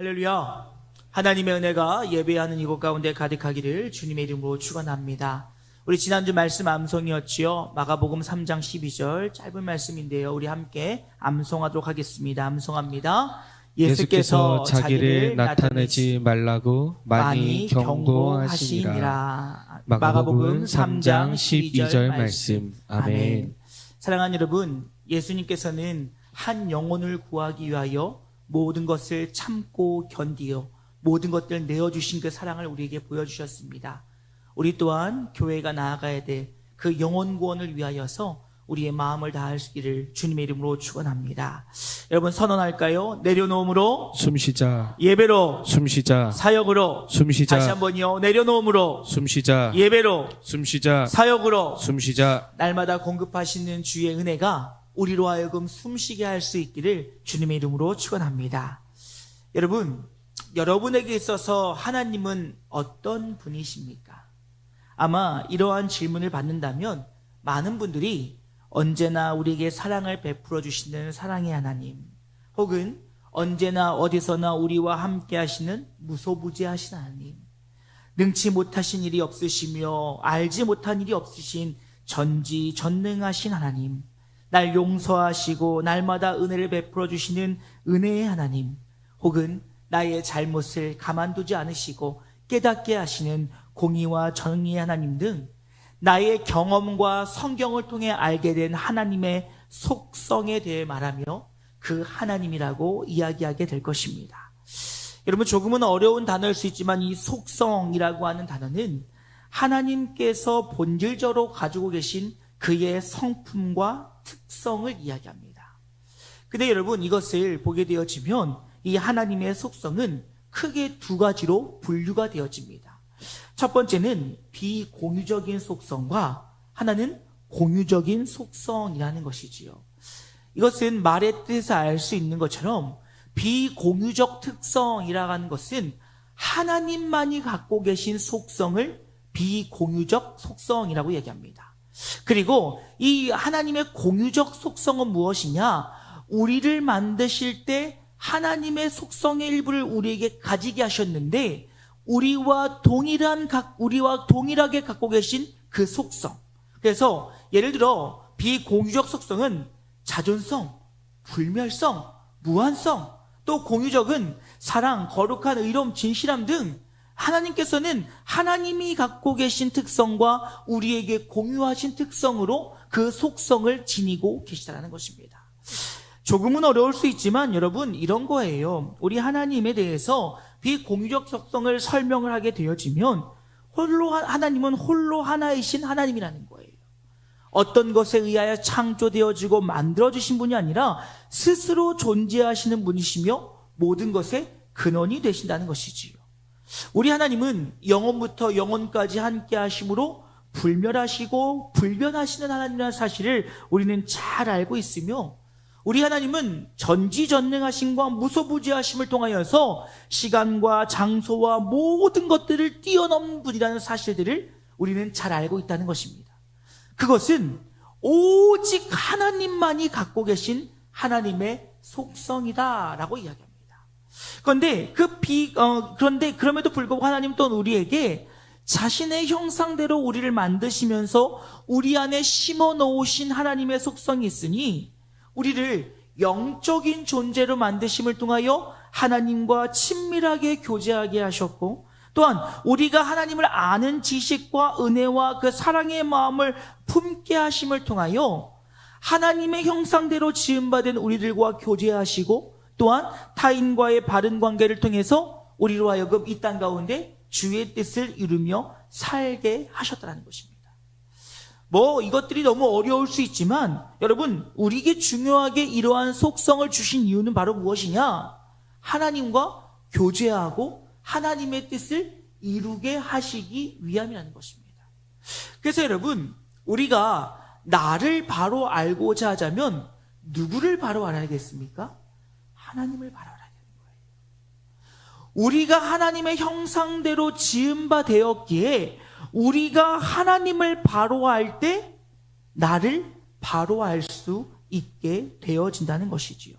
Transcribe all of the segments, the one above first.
할렐루야. 하나님의 은혜가 예배하는 이곳 가운데 가득하기를 주님의 이름으로 축원합니다. 우리 지난주 말씀 암송이었지요. 마가복음 3장 12절 짧은 말씀인데요. 우리 함께 암송하도록 하겠습니다. 암송합니다. 예수께서 자기를 나타내지 말라고 많이 경고하시니라. 마가복음 3장 12절 말씀. 아멘. 사랑하는 여러분, 예수님께서는 한 영혼을 구하기 위하여 모든 것을 참고 견디어 모든 것들을 내어주신 그 사랑을 우리에게 보여주셨습니다. 우리 또한 교회가 나아가야 될 그 영혼 구원을 위하여서 우리의 마음을 다하시기를 주님의 이름으로 축원합니다. 여러분 선언할까요? 내려놓음으로 숨쉬자. 예배로 숨쉬자. 사역으로 숨쉬자. 다시 한번요. 내려놓음으로 숨쉬자. 예배로 숨쉬자. 사역으로 숨쉬자. 날마다 공급하시는 주의 은혜가 우리로 하여금 숨쉬게 할 수 있기를 주님의 이름으로 축원합니다. 여러분, 여러분에게 있어서 하나님은 어떤 분이십니까? 아마 이러한 질문을 받는다면 많은 분들이 언제나 우리에게 사랑을 베풀어 주시는 사랑의 하나님, 혹은 언제나 어디서나 우리와 함께 하시는 무소부재하신 하나님, 능치 못하신 일이 없으시며 알지 못한 일이 없으신 전지전능하신 하나님, 날 용서하시고 날마다 은혜를 베풀어 주시는 은혜의 하나님, 혹은 나의 잘못을 가만두지 않으시고 깨닫게 하시는 공의와 정의의 하나님 등 나의 경험과 성경을 통해 알게 된 하나님의 속성에 대해 말하며 그 하나님이라고 이야기하게 될 것입니다. 여러분, 조금은 어려운 단어일 수 있지만 이 속성이라고 하는 단어는 하나님께서 본질적으로 가지고 계신 그의 성품과 특성을 이야기합니다. 근데 여러분, 이것을 보게 되어지면 이 하나님의 속성은 크게 두 가지로 분류가 되어집니다. 첫 번째는 비공유적인 속성과 하나는 공유적인 속성이라는 것이지요. 이것은 말의 뜻에서 알 수 있는 것처럼 비공유적 특성이라고 하는 것은 하나님만이 갖고 계신 속성을 비공유적 속성이라고 얘기합니다. 그리고 이 하나님의 공유적 속성은 무엇이냐? 우리를 만드실 때 하나님의 속성의 일부를 우리에게 가지게 하셨는데 우리와 동일하게 갖고 계신 그 속성. 그래서 예를 들어 비공유적 속성은 자존성, 불멸성, 무한성, 또 공유적은 사랑, 거룩한 의로움, 진실함 등 하나님께서는 하나님이 갖고 계신 특성과 우리에게 공유하신 특성으로 그 속성을 지니고 계시다는 것입니다. 조금은 어려울 수 있지만 여러분, 이런 거예요. 우리 하나님에 대해서 비공유적 속성을 설명을 하게 되어지면 하나님은 홀로 하나이신 하나님이라는 거예요. 어떤 것에 의하여 창조되어지고 만들어주신 분이 아니라 스스로 존재하시는 분이시며 모든 것의 근원이 되신다는 것이지요. 우리 하나님은 영원부터 영원까지 함께 하심으로 불멸하시고 불변하시는 하나님이라는 사실을 우리는 잘 알고 있으며, 우리 하나님은 전지전능하심과 무소부재하심을 통하여서 시간과 장소와 모든 것들을 뛰어넘는 분이라는 사실들을 우리는 잘 알고 있다는 것입니다. 그것은 오직 하나님만이 갖고 계신 하나님의 속성이다라고 이야기합니다. 그런데 그런데 그럼에도 불구하고 하나님 또한 우리에게 자신의 형상대로 우리를 만드시면서 우리 안에 심어 놓으신 하나님의 속성이 있으니 우리를 영적인 존재로 만드심을 통하여 하나님과 친밀하게 교제하게 하셨고, 또한 우리가 하나님을 아는 지식과 은혜와 그 사랑의 마음을 품게 하심을 통하여 하나님의 형상대로 지음받은 우리들과 교제하시고, 또한 타인과의 바른 관계를 통해서 우리로 하여금 이 땅 가운데 주의 뜻을 이루며 살게 하셨다는 것입니다. 이것들이 너무 어려울 수 있지만 여러분, 우리에게 중요하게 이러한 속성을 주신 이유는 바로 무엇이냐? 하나님과 교제하고 하나님의 뜻을 이루게 하시기 위함이라는 것입니다. 그래서 여러분, 우리가 나를 바로 알고자 하자면 누구를 바로 알아야겠습니까? 하나님을 바로 알아야 되는 거예요. 우리가 하나님의 형상대로 지은 바 되었기에 우리가 하나님을 바로 알 때 나를 바로 알 수 있게 되어진다는 것이지요.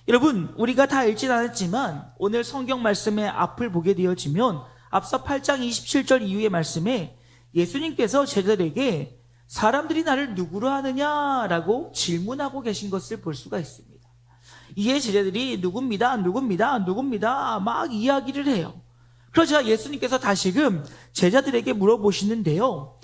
여러분, 우리가 다 읽진 않았지만 오늘 성경 말씀의 앞을 보게 되어지면 앞서 8장 27절 이후의 말씀에 예수님께서 제자들에게 사람들이 나를 누구로 하느냐라고 질문하고 계신 것을 볼 수가 있습니다. 이에 제자들이 누굽니다 막 이야기를 해요. 그러자 예수님께서 다시금 제자들에게 물어보시는데요.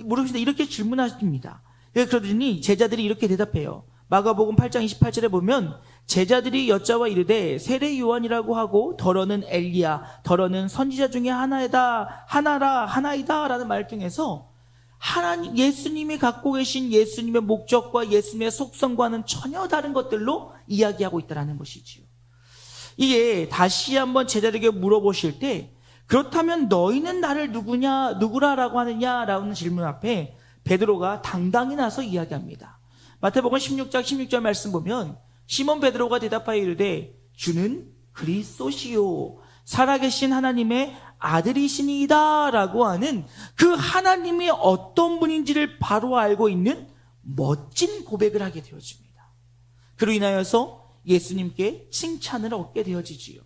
물어보시는데 이렇게 질문하십니다. 그러더니 제자들이 이렇게 대답해요. 마가복음 8장 28절에 보면 제자들이 여짜와 이르되 세례 요한이라고 하고 더러는 엘리야 더러는 선지자 중에 하나이다 라는 말 중에서 하나님 예수님이 갖고 계신 예수님의 목적과 예수님의 속성과는 전혀 다른 것들로 이야기하고 있다는 것이지요. 이게 다시 한번 제자들에게 물어보실 때 그렇다면 너희는 나를 누구라라고 하느냐라는 질문 앞에 베드로가 당당히 나서 이야기합니다. 마태복음 16장 16절 말씀 보면 시몬 베드로가 대답하여 이르되 주는 그리스도시요 살아계신 하나님의 아들이시니이다 라고 하는 그 하나님이 어떤 분인지를 바로 알고 있는 멋진 고백을 하게 되어집니다. 그로 인하여서 예수님께 칭찬을 얻게 되어지지요.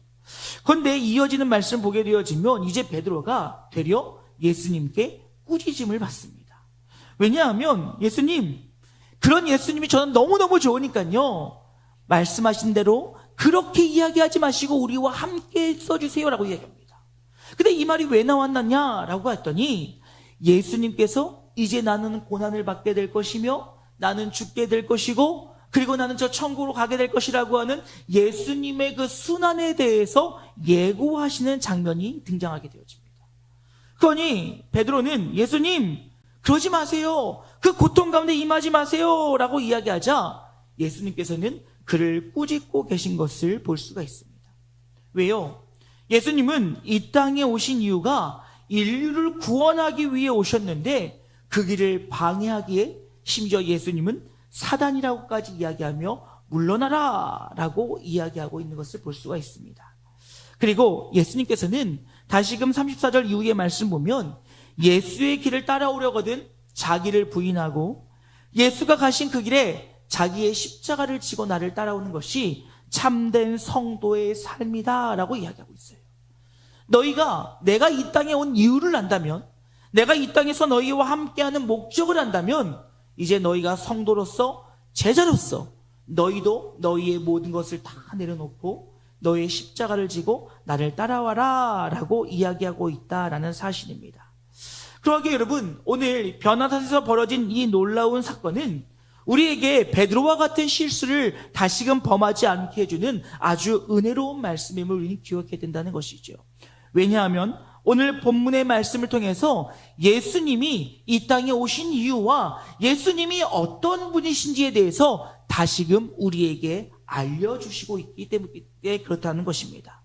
그런데 이어지는 말씀 보게 되어지면 이제 베드로가 되려 예수님께 꾸짖음을 받습니다. 왜냐하면 그런 예수님이 저는 너무너무 좋으니까요. 말씀하신 대로 그렇게 이야기하지 마시고 우리와 함께 써주세요라고 이야기합니다. 근데 이 말이 왜 나왔느냐라고 했더니 예수님께서 이제 나는 고난을 받게 될 것이며 나는 죽게 될 것이고 그리고 나는 저 천국으로 가게 될 것이라고 하는 예수님의 그 순환에 대해서 예고하시는 장면이 등장하게 되어집니다. 그러니 베드로는 예수님 그러지 마세요. 그 고통 가운데 임하지 마세요 라고 이야기하자 예수님께서는 그를 꾸짖고 계신 것을 볼 수가 있습니다. 왜요? 예수님은 이 땅에 오신 이유가 인류를 구원하기 위해 오셨는데 그 길을 방해하기에 심지어 예수님은 사단이라고까지 이야기하며 물러나라 라고 이야기하고 있는 것을 볼 수가 있습니다. 그리고 예수님께서는 다시금 34절 이후의 말씀 보면 예수의 길을 따라오려거든 자기를 부인하고 예수가 가신 그 길에 자기의 십자가를 지고 나를 따라오는 것이 참된 성도의 삶이다 라고 이야기하고 있어요. 내가 이 땅에 온 이유를 안다면 내가 이 땅에서 너희와 함께하는 목적을 안다면 이제 너희가 성도로서 제자로서 너희도 너희의 모든 것을 다 내려놓고 너의 십자가를 지고 나를 따라와라 라고 이야기하고 있다라는 사실입니다. 그러기에 여러분 오늘 변화산에서 벌어진 이 놀라운 사건은 우리에게 베드로와 같은 실수를 다시금 범하지 않게 해주는 아주 은혜로운 말씀임을 우리는 기억해야 된다는 것이죠. 왜냐하면 오늘 본문의 말씀을 통해서 예수님이 이 땅에 오신 이유와 예수님이 어떤 분이신지에 대해서 다시금 우리에게 알려주시고 있기 때문에 그렇다는 것입니다.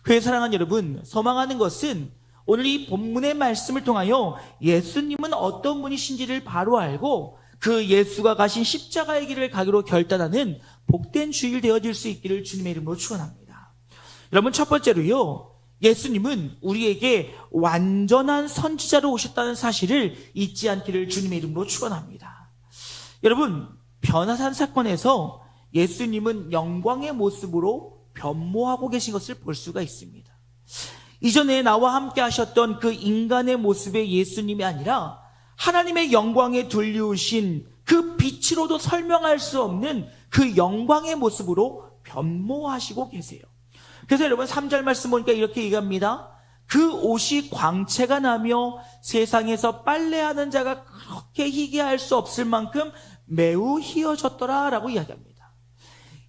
그의 사랑하는 여러분, 소망하는 것은 오늘 이 본문의 말씀을 통하여 예수님은 어떤 분이신지를 바로 알고 그 예수가 가신 십자가의 길을 가기로 결단하는 복된 주일 되어질 수 있기를 주님의 이름으로 축원합니다. 여러분 첫 번째로요. 예수님은 우리에게 완전한 선지자로 오셨다는 사실을 잊지 않기를 주님의 이름으로 축원합니다. 여러분 변화산 사건에서 예수님은 영광의 모습으로 변모하고 계신 것을 볼 수가 있습니다. 이전에 나와 함께 하셨던 그 인간의 모습의 예수님이 아니라 하나님의 영광에 둘리우신 그 빛으로도 설명할 수 없는 그 영광의 모습으로 변모하시고 계세요. 그래서 여러분 3절 말씀 보니까 이렇게 얘기합니다. 그 옷이 광채가 나며 세상에서 빨래하는 자가 그렇게 희귀할 수 없을 만큼 매우 희어졌더라 라고 이야기합니다.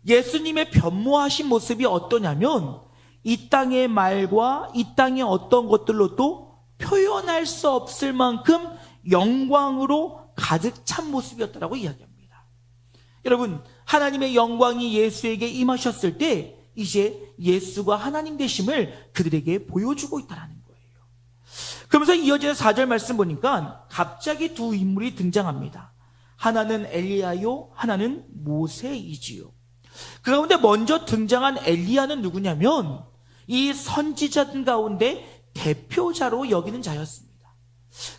예수님의 변모하신 모습이 어떠냐면 이 땅의 말과 이 땅의 어떤 것들로도 표현할 수 없을 만큼 영광으로 가득 찬 모습이었다라고 이야기합니다. 여러분 하나님의 영광이 예수에게 임하셨을 때 이제 예수가 하나님 되심을 그들에게 보여주고 있다는 거예요. 그러면서 이어지는 4절 말씀 보니까 갑자기 두 인물이 등장합니다. 하나는 엘리야요, 하나는 모세이지요. 그 가운데 먼저 등장한 엘리야는 누구냐면 이 선지자들 가운데 대표자로 여기는 자였습니다.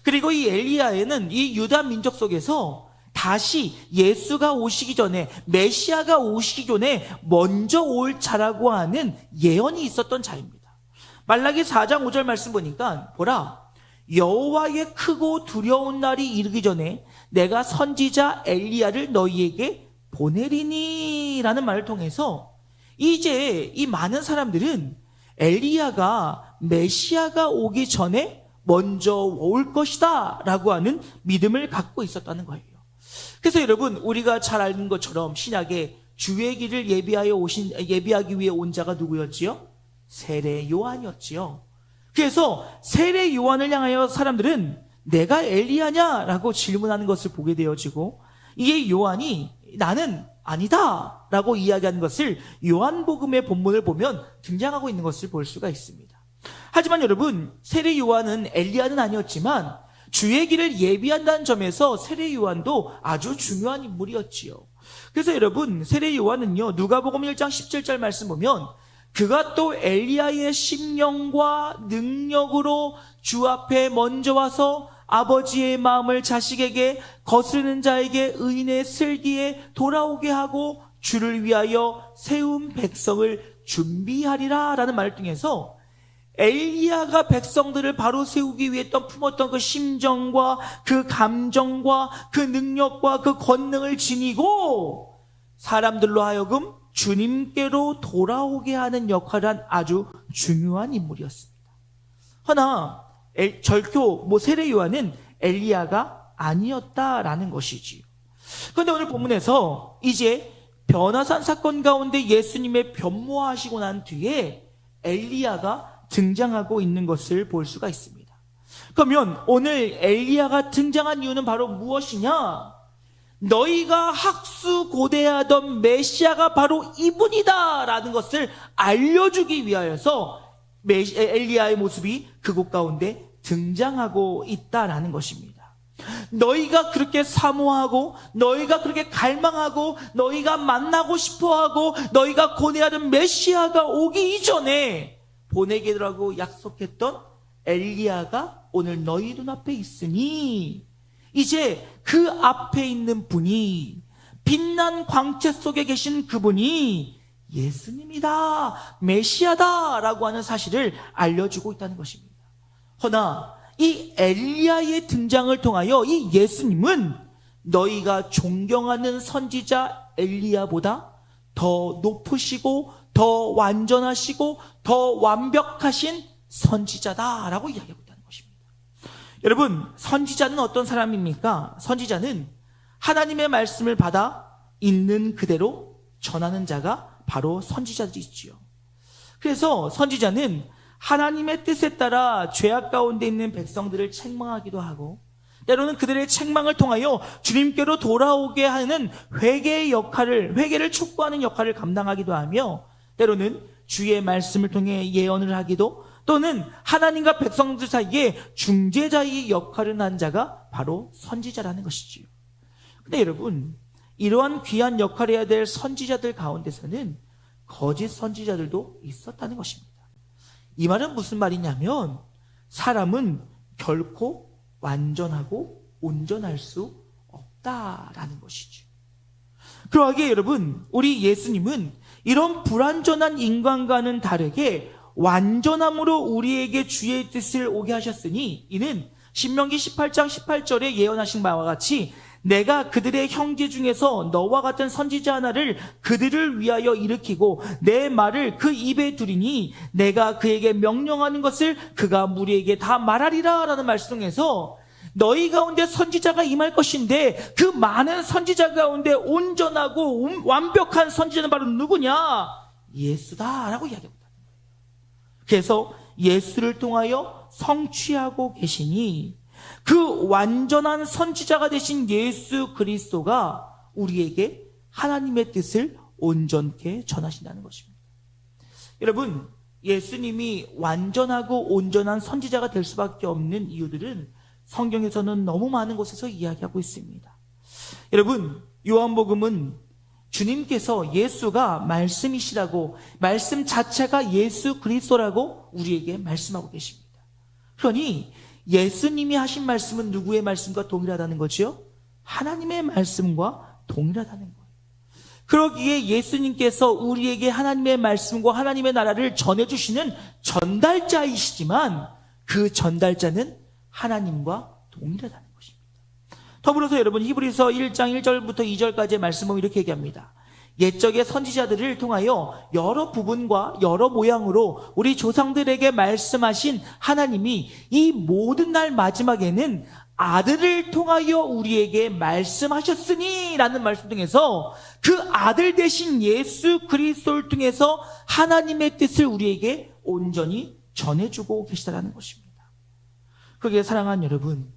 그리고 이 엘리야에는 이 유다 민족 속에서 다시 예수가 오시기 전에, 메시아가 오시기 전에 먼저 올 자라고 하는 예언이 있었던 자입니다. 말라기 4장 5절 말씀 보니까 보라, 여호와의 크고 두려운 날이 이르기 전에 내가 선지자 엘리야를 너희에게 보내리니 라는 말을 통해서 이제 이 많은 사람들은 엘리야가 메시아가 오기 전에 먼저 올 것이다 라고 하는 믿음을 갖고 있었다는 거예요. 그래서 여러분, 우리가 잘 아는 것처럼 신약에 주의 길을 예비하기 위해 온 자가 누구였지요? 세례 요한이었지요. 그래서 세례 요한을 향하여 사람들은 내가 엘리야냐라고 질문하는 것을 보게 되어지고, 이에 요한이 나는 아니다 라고 이야기하는 것을 요한복음의 본문을 보면 등장하고 있는 것을 볼 수가 있습니다. 하지만 여러분, 세례 요한은 엘리야는 아니었지만 주의 길을 예비한다는 점에서 세례 요한도 아주 중요한 인물이었지요. 그래서 여러분, 세례 요한은요, 누가복음 1장 17절 말씀 보면 그가 또 엘리야의 심령과 능력으로 주 앞에 먼저 와서 아버지의 마음을 자식에게, 거스르는 자에게 의인의 슬기에 돌아오게 하고 주를 위하여 세운 백성을 준비하리라 라는 말을 통해서 엘리야가 백성들을 바로 세우기 위해 품었던 그 심정과 그 감정과 그 능력과 그 권능을 지니고 사람들로 하여금 주님께로 돌아오게 하는 역할을 한 아주 중요한 인물이었습니다. 허나 절교 세례 요한은 엘리야가 아니었다라는 것이지요. 그런데 오늘 본문에서 이제 변화산 사건 가운데 예수님의 변모하시고 난 뒤에 엘리야가 등장하고 있는 것을 볼 수가 있습니다. 그러면 오늘 엘리야가 등장한 이유는 바로 무엇이냐? 너희가 학수고대하던 메시아가 바로 이분이다 라는 것을 알려주기 위하여서 엘리야의 모습이 그곳 가운데 등장하고 있다라는 것입니다. 너희가 그렇게 사모하고, 너희가 그렇게 갈망하고, 너희가 만나고 싶어하고, 너희가 고대하던 메시아가 오기 이전에 보내기라고 약속했던 엘리야가 오늘 너희 눈앞에 있으니 이제 그 앞에 있는 분이, 빛난 광채 속에 계신 그분이 예수님이다, 메시아다 라고 하는 사실을 알려주고 있다는 것입니다. 허나 이 엘리야의 등장을 통하여 이 예수님은 너희가 존경하는 선지자 엘리야보다 더 높으시고 더 완전하시고 더 완벽하신 선지자다라고 이야기하고 있다는 것입니다. 여러분, 선지자는 어떤 사람입니까? 선지자는 하나님의 말씀을 받아 있는 그대로 전하는 자가 바로 선지자들이지요. 그래서 선지자는 하나님의 뜻에 따라 죄악 가운데 있는 백성들을 책망하기도 하고, 때로는 그들의 책망을 통하여 주님께로 돌아오게 하는 회개를 촉구하는 역할을 감당하기도 하며, 때로는 주의 말씀을 통해 예언을 하기도, 또는 하나님과 백성들 사이에 중재자의 역할을 한 자가 바로 선지자라는 것이지요. 근데 여러분, 이러한 귀한 역할을 해야 될 선지자들 가운데서는 거짓 선지자들도 있었다는 것입니다. 이 말은 무슨 말이냐면, 사람은 결코 완전하고 온전할 수 없다라는 것이죠. 그러하기에 여러분, 우리 예수님은 이런 불완전한 인간과는 다르게 완전함으로 우리에게 주의 뜻을 오게 하셨으니, 이는 신명기 18장 18절에 예언하신 바와 같이 내가 그들의 형제 중에서 너와 같은 선지자 하나를 그들을 위하여 일으키고 내 말을 그 입에 두리니 내가 그에게 명령하는 것을 그가 무리에게 다 말하리라 라는 말씀에서 너희 가운데 선지자가 임할 것인데, 그 많은 선지자 가운데 온전하고 완벽한 선지자는 바로 누구냐? 예수다라고 이야기합니다. 그래서 예수를 통하여 성취하고 계시니 그 완전한 선지자가 되신 예수 그리스도가 우리에게 하나님의 뜻을 온전케 전하신다는 것입니다. 여러분, 예수님이 완전하고 온전한 선지자가 될 수밖에 없는 이유들은 성경에서는 너무 많은 곳에서 이야기하고 있습니다. 여러분, 요한복음은 주님께서 예수가 말씀이시라고, 말씀 자체가 예수 그리스도라고 우리에게 말씀하고 계십니다. 그러니 예수님이 하신 말씀은 누구의 말씀과 동일하다는 거지요? 하나님의 말씀과 동일하다는 거예요. 그러기에 예수님께서 우리에게 하나님의 말씀과 하나님의 나라를 전해주시는 전달자이시지만 그 전달자는 하나님과 동일하다는 것입니다. 더불어서 여러분 히브리서 1장 1절부터 2절까지의 말씀은 이렇게 얘기합니다. 옛적의 선지자들을 통하여 여러 부분과 여러 모양으로 우리 조상들에게 말씀하신 하나님이 이 모든 날 마지막에는 아들을 통하여 우리에게 말씀하셨으니 라는 말씀 등에서 그 아들 대신 예수 그리스도를 통해서 하나님의 뜻을 우리에게 온전히 전해주고 계시다는 것입니다. 그게 사랑하는 여러분,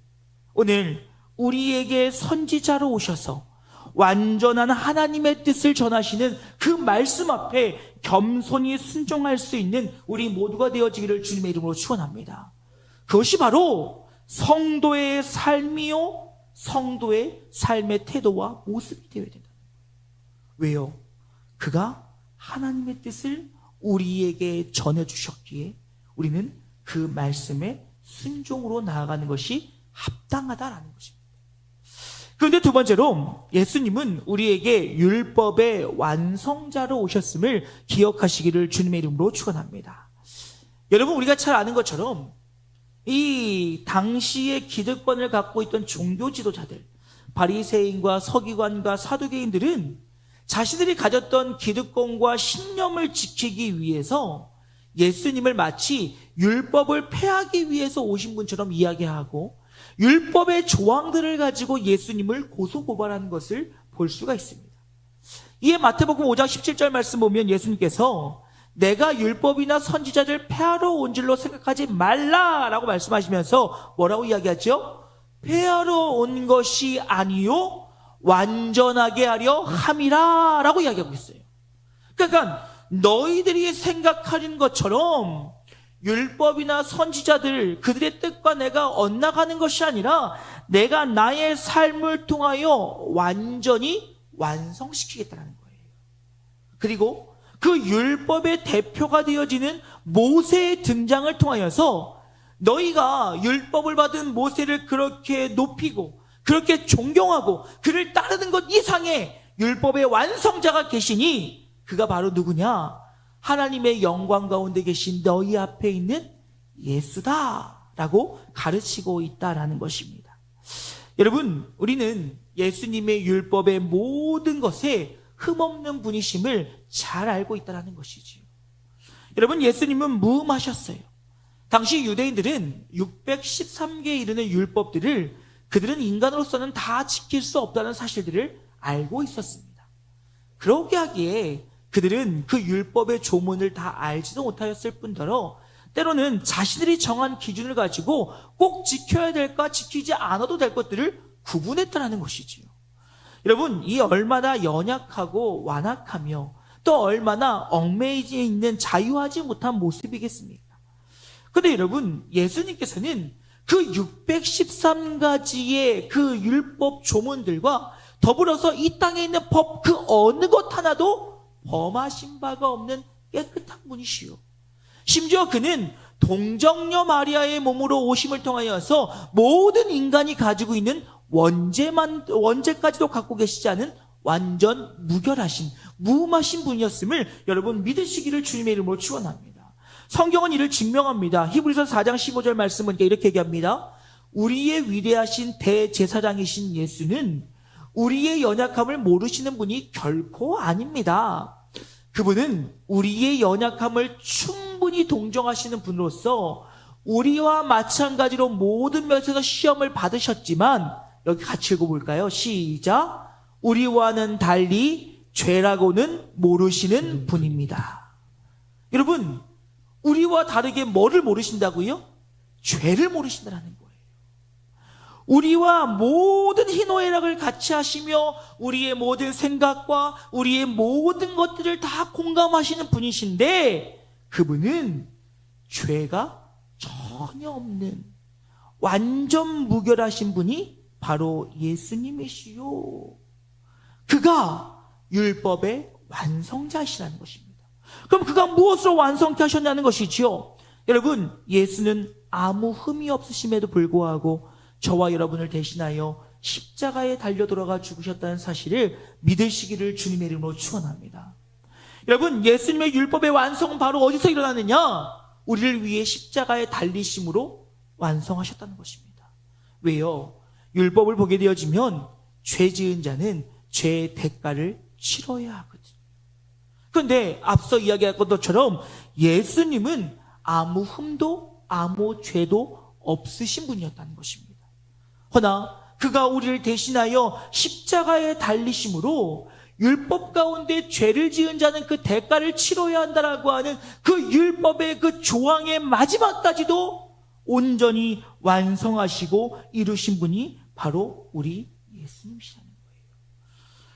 오늘 우리에게 선지자로 오셔서 완전한 하나님의 뜻을 전하시는 그 말씀 앞에 겸손히 순종할 수 있는 우리 모두가 되어지기를 주님의 이름으로 축원합니다. 그것이 바로 성도의 삶이요, 성도의 삶의 태도와 모습이 되어야 된다. 왜요? 그가 하나님의 뜻을 우리에게 전해주셨기에 우리는 그 말씀에 순종으로 나아가는 것이 합당하다라는 것입니다. 그런데 두 번째로 예수님은 우리에게 율법의 완성자로 오셨음을 기억하시기를 주님의 이름으로 축원합니다. 여러분, 우리가 잘 아는 것처럼 이 당시의 기득권을 갖고 있던 종교 지도자들, 바리새인과 서기관과 사두개인들은 자신들이 가졌던 기득권과 신념을 지키기 위해서 예수님을 마치 율법을 폐하기 위해서 오신 분처럼 이야기하고 율법의 조항들을 가지고 예수님을 고소고발하는 것을 볼 수가 있습니다. 이에 마태복음 5장 17절 말씀 보면 예수님께서 내가 율법이나 선지자를 폐하러 온 줄로 생각하지 말라라고 말씀하시면서 뭐라고 이야기하죠? 폐하러 온 것이 아니요 완전하게 하려 함이라 라고 이야기하고 있어요. 그러니까 너희들이 생각하는 것처럼 율법이나 선지자들 그들의 뜻과 내가 엇나가는 것이 아니라 내가 나의 삶을 통하여 완전히 완성시키겠다는 거예요. 그리고 그 율법의 대표가 되어지는 모세의 등장을 통하여서 너희가 율법을 받은 모세를 그렇게 높이고 그렇게 존경하고 그를 따르는 것 이상의 율법의 완성자가 계시니 그가 바로 누구냐? 하나님의 영광 가운데 계신 너희 앞에 있는 예수다라고 가르치고 있다라는 것입니다. 여러분, 우리는 예수님의 율법의 모든 것에 흠없는 분이심을 잘 알고 있다는 것이지요. 여러분, 예수님은 무음하셨어요. 당시 유대인들은 613개에 이르는 율법들을 그들은 인간으로서는 다 지킬 수 없다는 사실들을 알고 있었습니다. 그러게 하기에 그들은 그 율법의 조문을 다 알지도 못하였을 뿐더러 때로는 자신들이 정한 기준을 가지고 꼭 지켜야 될까 지키지 않아도 될 것들을 구분했다는 것이지요. 여러분, 이 얼마나 연약하고 완악하며 또 얼마나 얽매이져 있는 자유하지 못한 모습이겠습니까? 그런데 여러분, 예수님께서는 그 613가지의 그 율법 조문들과 더불어서 이 땅에 있는 법 그 어느 것 하나도 범하신 바가 없는 깨끗한 분이시요. 심지어 그는 동정녀 마리아의 몸으로 오심을 통하여서 모든 인간이 가지고 있는 원죄까지도 갖고 계시지 않은 완전 무결하신 무음하신 분이었음을 여러분 믿으시기를 주님의 이름으로 축원합니다. 성경은 이를 증명합니다. 히브리서 4장 15절 말씀은 이렇게 얘기합니다. 우리의 위대하신 대제사장이신 예수는 우리의 연약함을 모르시는 분이 결코 아닙니다. 그분은 우리의 연약함을 충분히 동정하시는 분으로서 우리와 마찬가지로 모든 면에서 시험을 받으셨지만 여기 같이 읽어볼까요? 시작. 우리와는 달리 죄라고는 모르시는 분입니다. 여러분, 우리와 다르게 뭐를 모르신다고요? 죄를 모르신다는 거예요. 우리와 모든 희노애락을 같이 하시며 우리의 모든 생각과 우리의 모든 것들을 다 공감하시는 분이신데 그분은 죄가 전혀 없는 완전 무결하신 분이 바로 예수님이시요. 그가 율법의 완성자시라는 것입니다. 그럼 그가 무엇으로 완성케 하셨냐는 것이지요. 여러분, 예수는 아무 흠이 없으심에도 불구하고 저와 여러분을 대신하여 십자가에 달려 돌아가 죽으셨다는 사실을 믿으시기를 주님의 이름으로 축원합니다. 여러분, 예수님의 율법의 완성은 바로 어디서 일어나느냐? 우리를 위해 십자가에 달리심으로 완성하셨다는 것입니다. 왜요? 율법을 보게 되어지면 죄 지은 자는 죄의 대가를 치러야 하거든요. 그런데 앞서 이야기한 것처럼 예수님은 아무 흠도 아무 죄도 없으신 분이었다는 것입니다. 허나 그가 우리를 대신하여 십자가에 달리심으로 율법 가운데 죄를 지은 자는 그 대가를 치러야 한다라고 하는 그 율법의 그 조항의 마지막까지도 온전히 완성하시고 이루신 분이 바로 우리 예수님이시라는 거예요.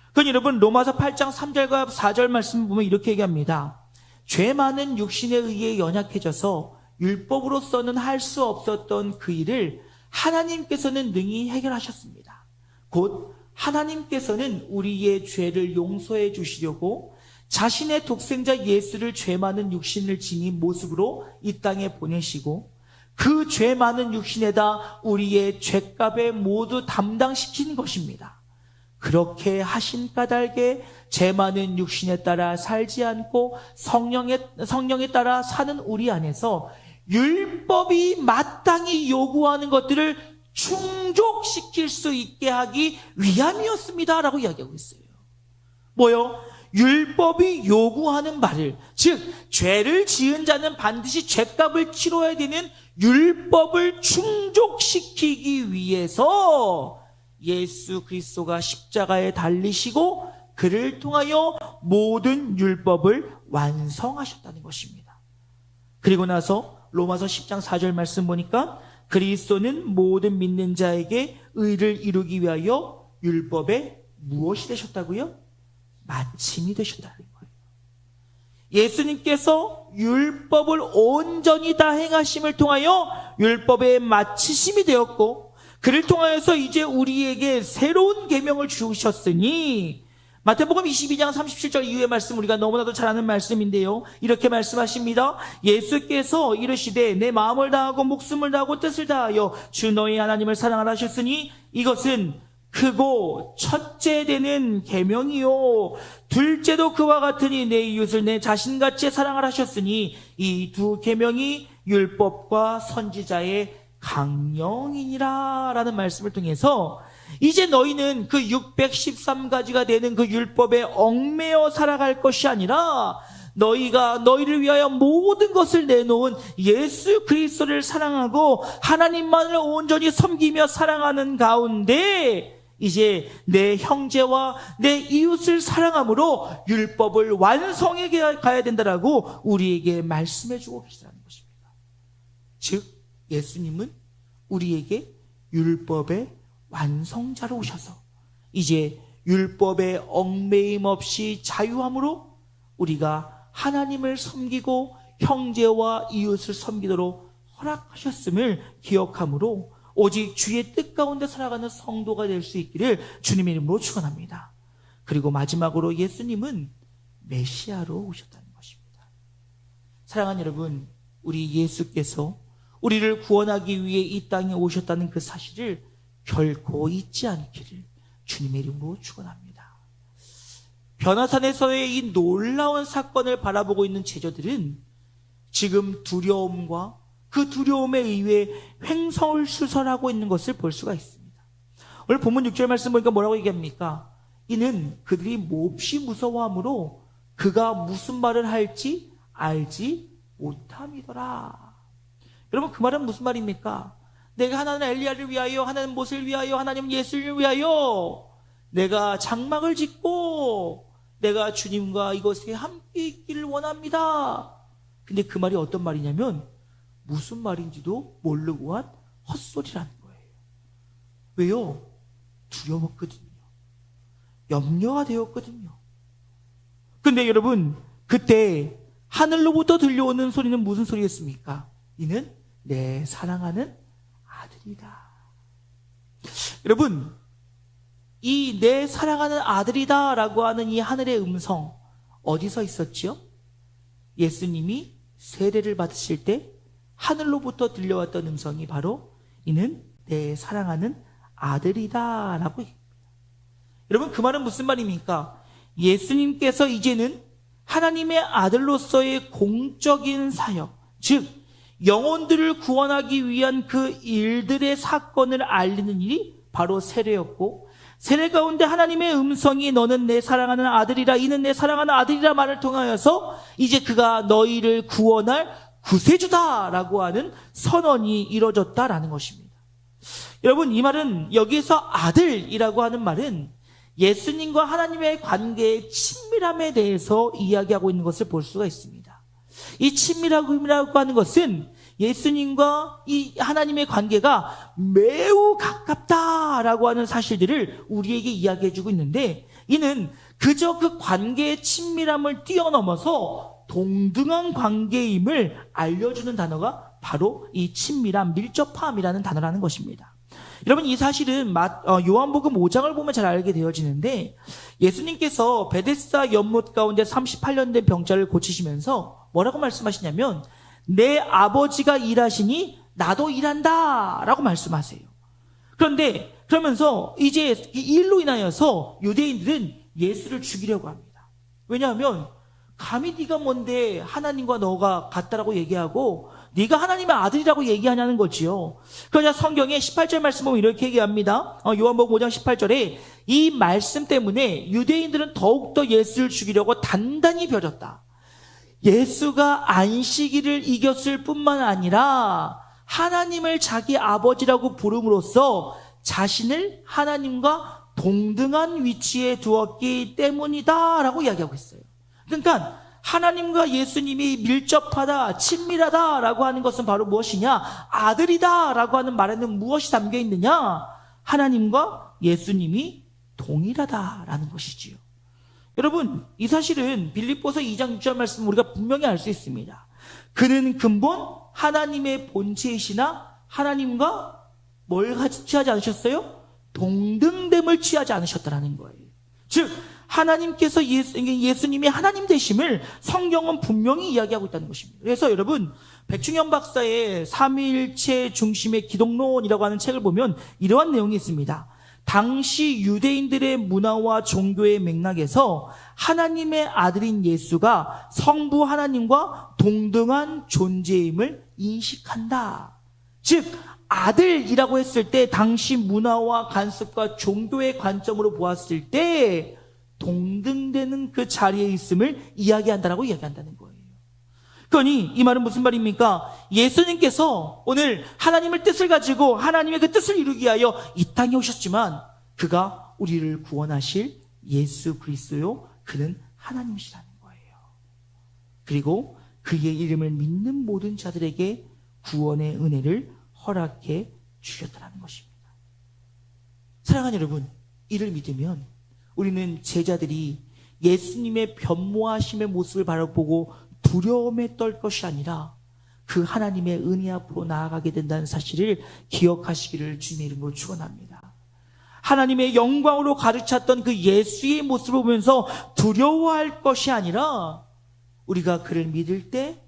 그건 여러분, 로마서 8장 3절과 4절 말씀을 보면 이렇게 얘기합니다. 죄 많은 육신에 의해 연약해져서 율법으로서는 할 수 없었던 그 일을 하나님께서는 능히 해결하셨습니다. 곧 하나님께서는 우리의 죄를 용서해 주시려고 자신의 독생자 예수를 죄 많은 육신을 지닌 모습으로 이 땅에 보내시고 그 죄 많은 육신에다 우리의 죄값에 모두 담당시킨 것입니다. 그렇게 하신 까닭에 죄 많은 육신에 따라 살지 않고 성령에 따라 사는 우리 안에서 율법이 마땅히 요구하는 것들을 충족시킬 수 있게 하기 위함이었습니다 라고 이야기하고 있어요. 뭐요? 율법이 요구하는 바를, 즉 죄를 지은 자는 반드시 죄값을 치러야 되는 율법을 충족시키기 위해서 예수 그리스도가 십자가에 달리시고 그를 통하여 모든 율법을 완성하셨다는 것입니다. 그리고 나서 로마서 10장 4절 말씀 보니까 그리스도는 모든 믿는 자에게 의를 이루기 위하여 율법에 무엇이 되셨다고요? 마침이 되셨다는 거예요. 예수님께서 율법을 온전히 다 행하심을 통하여 율법의 마치심이 되었고 그를 통하여서 이제 우리에게 새로운 계명을 주셨으니 마태복음 22장 37절 이후의 말씀 우리가 너무나도 잘 아는 말씀인데요. 이렇게 말씀하십니다. 예수께서 이르시되 내 마음을 다하고 목숨을 다하고 뜻을 다하여 주 너희 하나님을 사랑하라 하셨으니 이것은 크고 첫째 되는 계명이요 둘째도 그와 같으니 내 이웃을 내 자신같이 사랑하라 하셨으니 이 두 계명이 율법과 선지자의 강령이니라 라는 말씀을 통해서 이제 너희는 그 613가지가 되는 그 율법에 얽매여 살아갈 것이 아니라 너희가 너희를 위하여 모든 것을 내놓은 예수 그리스도를 사랑하고 하나님만을 온전히 섬기며 사랑하는 가운데 이제 내 형제와 내 이웃을 사랑함으로 율법을 완성해 가야 된다라고 우리에게 말씀해 주고 계시다는 것입니다. 즉 예수님은 우리에게 율법의 완성자로 오셔서 이제 율법의 얽매임 없이 자유함으로 우리가 하나님을 섬기고 형제와 이웃을 섬기도록 허락하셨음을 기억함으로 오직 주의 뜻 가운데 살아가는 성도가 될 수 있기를 주님의 이름으로 축원합니다. 그리고 마지막으로 예수님은 메시아로 오셨다는 것입니다. 사랑하는 여러분, 우리 예수께서 우리를 구원하기 위해 이 땅에 오셨다는 그 사실을 결코 잊지 않기를 주님의 이름으로 축원합니다. 변화산에서의 이 놀라운 사건을 바라보고 있는 제자들은 지금 두려움과 그 두려움에 의해 횡설수설하고 있는 것을 볼 수가 있습니다. 오늘 본문 6절 말씀 보니까 뭐라고 얘기합니까? 이는 그들이 몹시 무서워하므로 그가 무슨 말을 할지 알지 못함이더라. 여러분, 그 말은 무슨 말입니까? 내가 하나는 엘리야를 위하여, 하나는 모세를 위하여, 하나님 예수를 위하여 내가 장막을 짓고 내가 주님과 이곳에 함께 있기를 원합니다. 근데 그 말이 어떤 말이냐면 무슨 말인지도 모르고 한 헛소리라는 거예요. 왜요? 두려웠거든요. 염려가 되었거든요. 근데 여러분, 그때 하늘로부터 들려오는 소리는 무슨 소리였습니까? 이는 내 사랑하는 아들이다. 여러분, 이 내 사랑하는 아들이다 라고 하는 이 하늘의 음성 어디서 있었지요? 예수님이 세례를 받으실 때 하늘로부터 들려왔던 음성이 바로 이는 내 사랑하는 아들이다 라고 얘기합니다. 여러분, 그 말은 무슨 말입니까? 예수님께서 이제는 하나님의 아들로서의 공적인 사역, 즉 영혼들을 구원하기 위한 그 일들의 사건을 알리는 일이 바로 세례였고, 세례 가운데 하나님의 음성이 너는 내 사랑하는 아들이라, 이는 내 사랑하는 아들이라 말을 통하여서 이제 그가 너희를 구원할 구세주다라고 하는 선언이 이루어졌다라는 것입니다. 여러분, 이 말은, 여기에서 아들이라고 하는 말은 예수님과 하나님의 관계의 친밀함에 대해서 이야기하고 있는 것을 볼 수가 있습니다. 이 친밀함이라고 하는 것은 예수님과 이 하나님의 관계가 매우 가깝다라고 하는 사실들을 우리에게 이야기해주고 있는데, 이는 그저 그 관계의 친밀함을 뛰어넘어서 동등한 관계임을 알려주는 단어가 바로 이 친밀함, 밀접함이라는 단어라는 것입니다. 여러분, 이 사실은 요한복음 5장을 보면 잘 알게 되어지는데, 예수님께서 베데스다 연못 가운데 38년 된 병자를 고치시면서 뭐라고 말씀하시냐면, 내 아버지가 일하시니 나도 일한다 라고 말씀하세요. 그런데 그러면서 이제 이 일로 인하여서 유대인들은 예수를 죽이려고 합니다. 왜냐하면 감히 네가 뭔데 하나님과 너가 같다라고 얘기하고 네가 하나님의 아들이라고 얘기하냐는 거지요. 그러자 성경에 18절 말씀 보면 이렇게 얘기합니다. 요한복음 5장 18절에 이 말씀 때문에 유대인들은 더욱더 예수를 죽이려고 단단히 벼렸다. 예수가 안식일을 이겼을 뿐만 아니라 하나님을 자기 아버지라고 부름으로써 자신을 하나님과 동등한 위치에 두었기 때문이다 라고 이야기하고 있어요. 그러니까 하나님과 예수님이 밀접하다, 친밀하다 라고 하는 것은 바로 무엇이냐? 아들이다 라고 하는 말에는 무엇이 담겨 있느냐? 하나님과 예수님이 동일하다라는 것이지요. 여러분, 이 사실은 빌립보서 2장 6절 말씀 우리가 분명히 알 수 있습니다. 그는 근본 하나님의 본체이시나 하나님과 뭘 취하지 않으셨어요? 동등됨을 취하지 않으셨다라는 거예요. 즉 하나님께서 예수님이 하나님 되심을 성경은 분명히 이야기하고 있다는 것입니다. 그래서 여러분, 백충현 박사의 삼위일체 중심의 기독론이라고 하는 책을 보면 이러한 내용이 있습니다. 당시 유대인들의 문화와 종교의 맥락에서 하나님의 아들인 예수가 성부 하나님과 동등한 존재임을 인식한다. 즉 아들이라고 했을 때 당시 문화와 관습과 종교의 관점으로 보았을 때 동등되는 그 자리에 있음을 이야기한다라고 이야기한다는 거예요. 그러니 이 말은 무슨 말입니까? 예수님께서 오늘 하나님의 뜻을 가지고 하나님의 그 뜻을 이루기 위하여 이 땅에 오셨지만 그가 우리를 구원하실 예수 그리스도요, 그는 하나님이시라는 거예요. 그리고 그의 이름을 믿는 모든 자들에게 구원의 은혜를 허락해 주셨다는 것입니다. 사랑하는 여러분, 이를 믿으면 우리는 제자들이 예수님의 변모하심의 모습을 바라보고 두려움에 떨 것이 아니라 그 하나님의 은혜 앞으로 나아가게 된다는 사실을 기억하시기를 주님의 이름으로 축원합니다. 하나님의 영광으로 가득 찼던 그 예수의 모습을 보면서 두려워할 것이 아니라 우리가 그를 믿을 때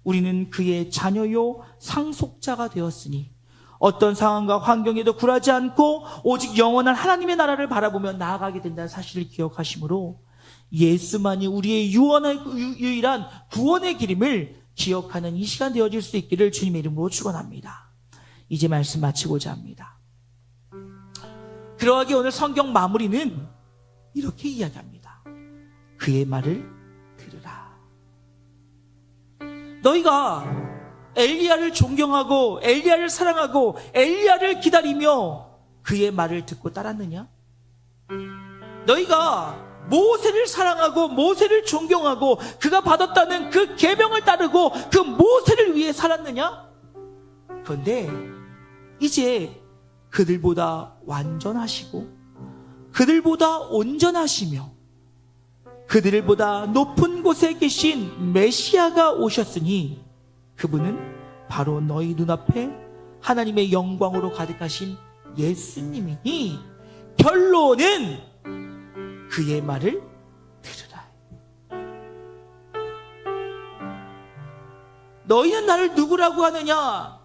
우리는 그의 자녀요 상속자가 되었으니 어떤 상황과 환경에도 굴하지 않고 오직 영원한 하나님의 나라를 바라보며 나아가게 된다는 사실을 기억하심으로 예수만이 우리의 유일한 구원의 길임을 기억하는 이 시간 되어질 수 있기를 주님의 이름으로 축원합니다. 이제 말씀 마치고자 합니다. 그러하기에 오늘 성경 마무리는 이렇게 이야기합니다. 그의 말을 들으라. 너희가 엘리야를 존경하고 엘리야를 사랑하고 엘리야를 기다리며 그의 말을 듣고 따랐느냐? 너희가 모세를 사랑하고 모세를 존경하고 그가 받았다는 그 계명을 따르고 그 모세를 위해 살았느냐? 그런데 이제 그들보다 완전하시고 그들보다 온전하시며 그들보다 높은 곳에 계신 메시아가 오셨으니 그분은 바로 너희 눈앞에 하나님의 영광으로 가득하신 예수님이니 결론은 그의 말을 들으라. 너희는 나를 누구라고 하느냐?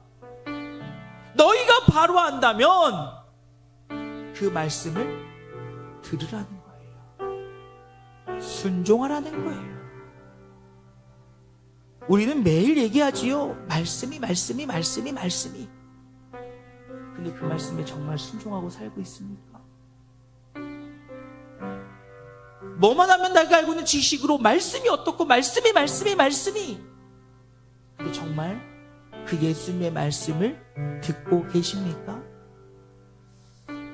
너희가 바로 안다면 그 말씀을 들으라는 거예요. 순종하라는 거예요. 우리는 매일 얘기하지요. 말씀이. 근데 그 말씀에 정말 순종하고 살고 있습니까? 뭐만 하면 내가 알고 있는 지식으로 말씀이 어떻고 말씀이. 근데 정말 그 예수님의 말씀을 듣고 계십니까?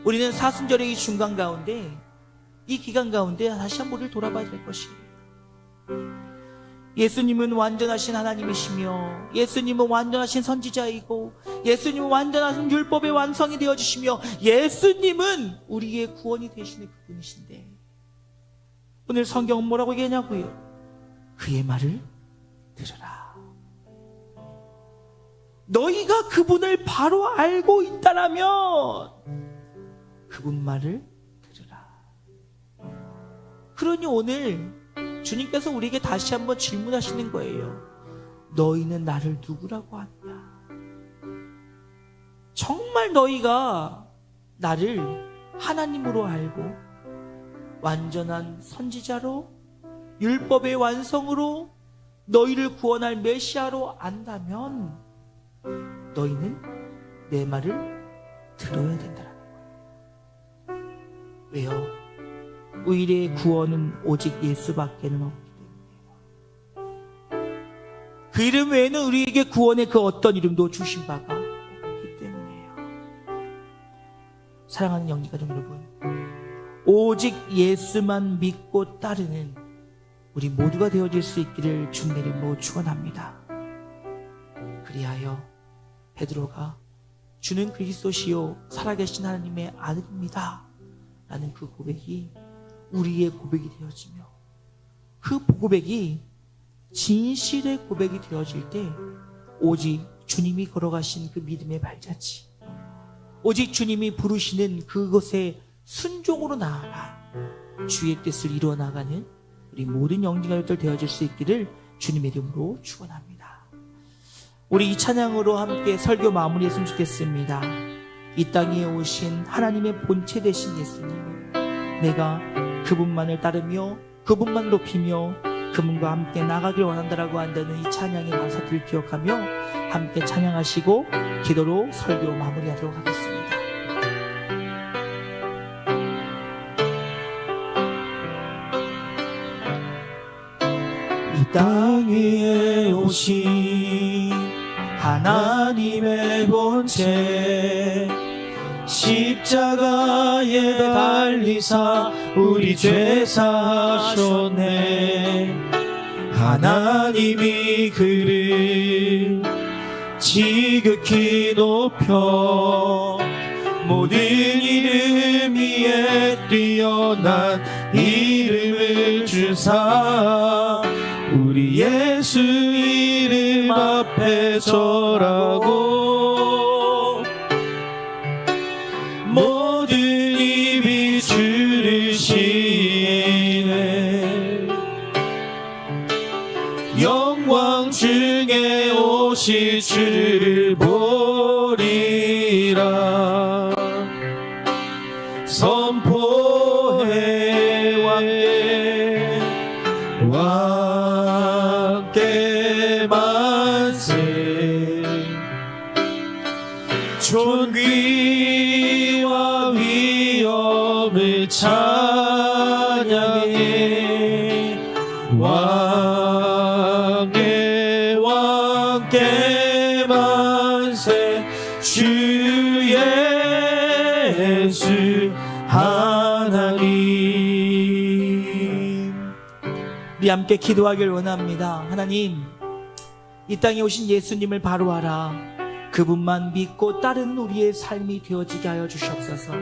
우리는 사순절의 이 중간 가운데, 이 기간 가운데 다시 한번 우리를 돌아봐야 될 것입니다. 예수님은 완전하신 하나님이시며, 예수님은 완전하신 선지자이고, 예수님은 완전하신 율법의 완성이 되어주시며, 예수님은 우리의 구원이 되시는 그분이신데, 오늘 성경은 뭐라고 얘기하냐고요? 그의 말을 들으라. 너희가 그분을 바로 알고 있다라면 그분 말을 들으라. 그러니 오늘 주님께서 우리에게 다시 한번 질문하시는 거예요. 너희는 나를 누구라고 하느냐? 정말 너희가 나를 하나님으로 알고 완전한 선지자로 율법의 완성으로 너희를 구원할 메시아로 안다면 너희는 내 말을 들어야 된다는 거예요. 왜요? 우리의 구원은 오직 예수밖에는 없기 때문이에요. 그 이름 외에는 우리에게 구원의 그 어떤 이름도 주신 바가 없기 때문이에요. 사랑하는 영지가족 여러분, 오직 예수만 믿고 따르는 우리 모두가 되어질 수 있기를 주님의 이름으로 축원합니다. 그리하여 베드로가 주는 그리스도시요 살아계신 하나님의 아들입니다 라는 그 고백이 우리의 고백이 되어지며, 그 고백이 진실의 고백이 되어질 때 오직 주님이 걸어가신 그 믿음의 발자취, 오직 주님이 부르시는 그것에 순종으로 나아가 주의 뜻을 이루어 나가는 우리 모든 영지가족들 되어질 수 있기를 주님의 이름으로 축원합니다. 우리 이 찬양으로 함께 설교 마무리했으면 좋겠습니다. 이 땅에 오신 하나님의 본체 되신 예수님, 내가 그분만을 따르며 그분만 높이며 그분과 함께 나가길 원한다라고 한다는 이 찬양의 감사들을 기억하며 함께 찬양하시고 기도로 설교 마무리하도록 하겠습니다. 이 땅 위에 오신 하나님의 본체, 십자가에 달리사 우리 죄 사하셨네. 하나님이 그를 지극히 높여 모든 이름 위에 뛰어난 이름을 주사 우리 예수 이름 앞에 절하고 모든 입이 주를 시인해. 영광 중에 오실 주를 보리라. 선포해 왕께 왕께 만세. 존귀와 위엄을 찬양해. 왕께 만세. 주 예수 하나님. 우리 함께 기도하길 원합니다. 하나님, 이 땅에 오신 예수님을 바로 알아 그분만 믿고 따르는 우리의 삶이 되어지게 하여 주시옵소서.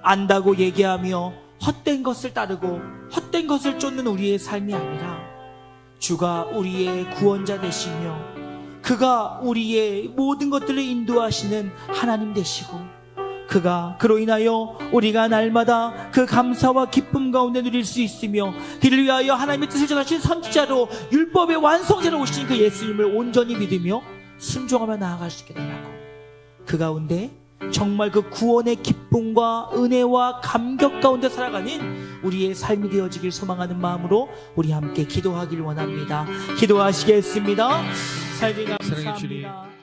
안다고 얘기하며 헛된 것을 따르고 헛된 것을 쫓는 우리의 삶이 아니라 주가 우리의 구원자 되시며 그가 우리의 모든 것들을 인도하시는 하나님 되시고 그가 그로 인하여 우리가 날마다 그 감사와 기쁨 가운데 누릴 수 있으며 그를 위하여 하나님의 뜻을 전하신 선지자로 율법의 완성자로 오신 그 예수님을 온전히 믿으며 순종하며 나아갈 수 있게 되라고, 그 가운데 정말 그 구원의 기쁨과 은혜와 감격 가운데 살아가는 우리의 삶이 되어지길 소망하는 마음으로 우리 함께 기도하길 원합니다. 기도하시겠습니다. 살기 사랑해 주님. 감사합니다.